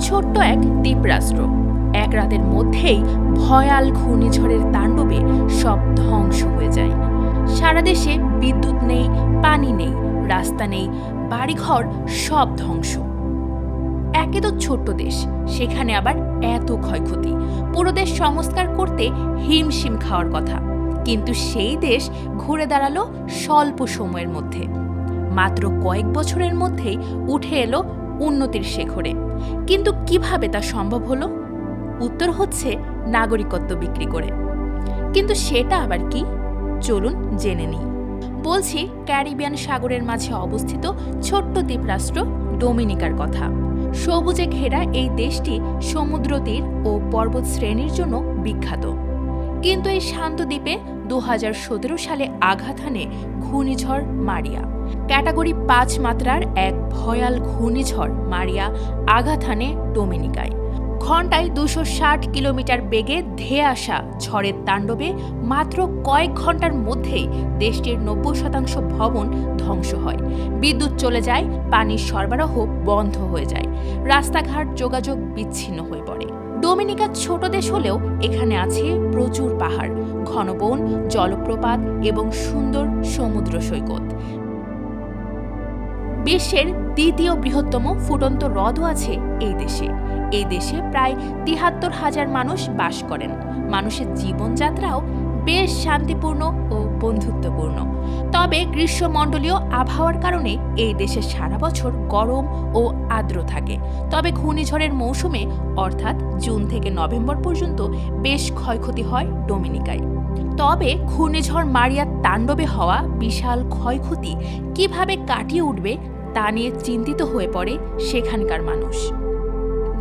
ছোট্ট এক দ্বীপরাষ্ট্র, এক রাতের মধ্যেই ভয়াল ঘূর্ণিঝড়ের তাণ্ডবে সব ধ্বংস হয়ে যায়। সারা দেশে বিদ্যুৎ নেই, পানি নেই, রাস্তা নেই, বাড়িঘর সব ধ্বংস। একে তো ছোট্ট দেশ, সেখানে আবার এত ক্ষয়ক্ষতি। পুরো দেশ সংস্কার করতে হিমশিম খাওয়ার কথা, কিন্তু সেই দেশ ঘুরে দাঁড়ালো স্বল্প সময়ের মধ্যে। মাত্র কয়েক বছরের মধ্যেই উঠে এলো উন্নতির শেখরে। কিন্তু কিভাবে তা সম্ভব হলো? উত্তর হচ্ছে নাগরিকত্ব বিক্রি করে। কিন্তু সেটা আবার কি? চলুন জেনে নিই। বলছি ক্যারিবিয়ান সাগরের মাঝে অবস্থিত ছোট্ট দ্বীপরাষ্ট্র ডোমিনিকার কথা। সবুজে ঘেরা এই দেশটি সমুদ্র তীর ও পর্বত শ্রেণীর জন্য বিখ্যাত। কিন্তু এই শান্ত দ্বীপে 2017 সালে আঘাত হানে ঘূর্ণিঝড় মারিয়া। ক্যাটাগরি 5 মাত্রার এক ভয়াল ঘূর্ণিঝড় মারিয়া আঘাত হানে ডোমিনিকায়। ঘণ্টায় 260 কিলোমিটার বেগে ধেয়ে আসা ঝড়ের তাণ্ডবে মাত্র কয়েক ঘন্টার মধ্যেই দেশটির 90% ভবন ধ্বংস হয়। বিদ্যুৎ চলে যায়, পানির সরবরাহ বন্ধ হয়ে যায়, রাস্তাঘাট যোগাযোগ বিচ্ছিন্ন হয়ে পড়ে। ডোমিনিকা ছোট দেশ হলেও এখানে আছে প্রচুর পাহাড়, ঘন বন, জলপ্রপাত এবং সুন্দর সমুদ্র সৈকত। বিশ্বের দ্বিতীয় বৃহত্তম ফুটন্ত হ্রদও আছে এই দেশে। এই দেশে প্রায় 73,000 মানুষ বাস করেন। মানুষের জীবনযাত্রাও বেশ শান্তিপূর্ণ ও বন্ধুত্বপূর্ণ। তবে গ্রীষ্মমণ্ডলীয় আবহাওয়ার কারণে এই দেশে সারা বছর গরম ও আর্দ্র থাকে। তবে ঘূর্ণিঝড়ের মৌসুমে অর্থাৎ জুন থেকে নভেম্বর পর্যন্ত বেশ ক্ষয়ক্ষতি হয় ডোমিনিকায়। তবে ঘূর্ণিঝড় মারিয়ার তাণ্ডবে হওয়া বিশাল ক্ষয়ক্ষতি কিভাবে কাটিয়ে উঠবে তা নিয়ে চিন্তিত হয়ে পড়ে সেখানকার মানুষ।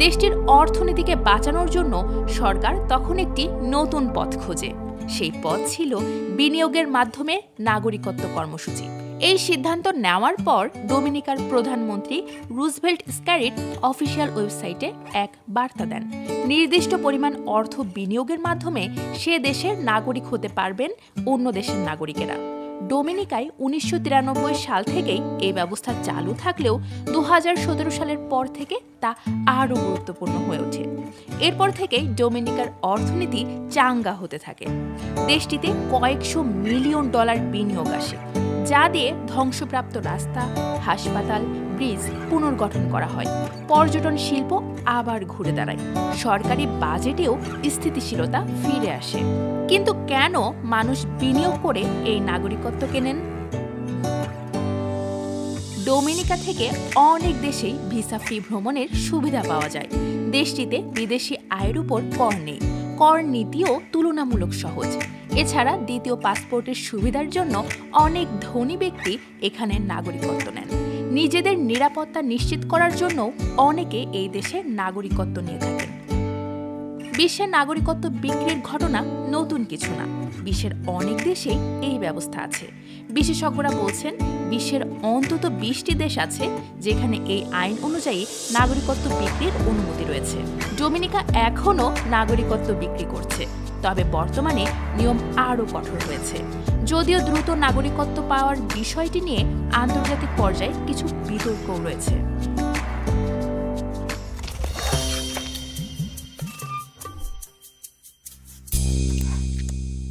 দেশটির অর্থনীতিকে বাঁচানোর জন্য সরকার তখন একটি নতুন পথ খোঁজে। সেই পথ ছিল বিনিয়োগের মাধ্যমে নাগরিকত্ব কর্মসূচি। এই সিদ্ধান্ত নেওয়ার পর ডোমিনিকার প্রধানমন্ত্রী রুজভেল্ট স্ক্যারিট অফিসিয়াল ওয়েবসাইটে এক বার্তা দেন। নির্দিষ্ট পরিমাণ অর্থ বিনিয়োগের মাধ্যমে সে দেশের নাগরিক হতে পারবেন অন্য দেশের নাগরিকেরা। ডোমিনিকায় 1993 সাল থেকেই এই ব্যবস্থা চালু থাকলেও 2017 সালের পর থেকে তা আরও গুরুত্বপূর্ণ হয়ে ওঠে। এরপর থেকেই ডোমিনিকার অর্থনীতি চাঙ্গা হতে থাকে। দেশটিতে কয়েকশো মিলিয়ন ডলার বিনিয়োগ আসে, যা দিয়ে ধ্বংসপ্রাপ্ত রাস্তা, হাসপাতাল, ব্রিজ পুনর্গঠন করা হয়। পর্যটন শিল্প আবার ঘুরে দাঁড়ায়, সরকারি বাজেটেও স্থিতিশীলতা ফিরে আসে। কিন্তু কেন মানুষ বিনিয়োগ করে এই নাগরিকত্ব কেনেন? ডোমিনিকা থেকে অনেক দেশেই ভিসা ফ্রি ভ্রমণের সুবিধা পাওয়া যায়। দেশটিতে বিদেশি আয়ের উপর কর নেই, কর নীতিও তুলনামূলক সহজ। এছাড়া দ্বিতীয় পাসপোর্টের সুবিধার জন্য অনেক ধনী ব্যক্তি এখানে নাগরিকত্ব নেন। নিজেদের নিরাপত্তা নিশ্চিত করার জন্য অনেকে এই দেশে নাগরিকত্ব নিয়ে থাকেন। বিশ্বের নাগরিকত্ব বিক্রির ঘটনা নতুন কিছু না, বিশ্বের অনেক দেশেই এই ব্যবস্থা আছে। বিশেষজ্ঞরা বলছেন বিশ্বের অন্তত 20টি দেশ আছে যেখানে এই আইন অনুযায়ী নাগরিকত্ব বিক্রির অনুমতি রয়েছে। ডোমিনিকা এখনও নাগরিকত্ব বিক্রি করছে, তবে বর্তমানে নিয়ম আরও কঠোর হয়েছে। যদিও দ্রুত নাগরিকত্ব পাওয়ার বিষয়টি নিয়ে আন্তর্জাতিক পর্যায়ে কিছু বিতর্কও রয়েছে।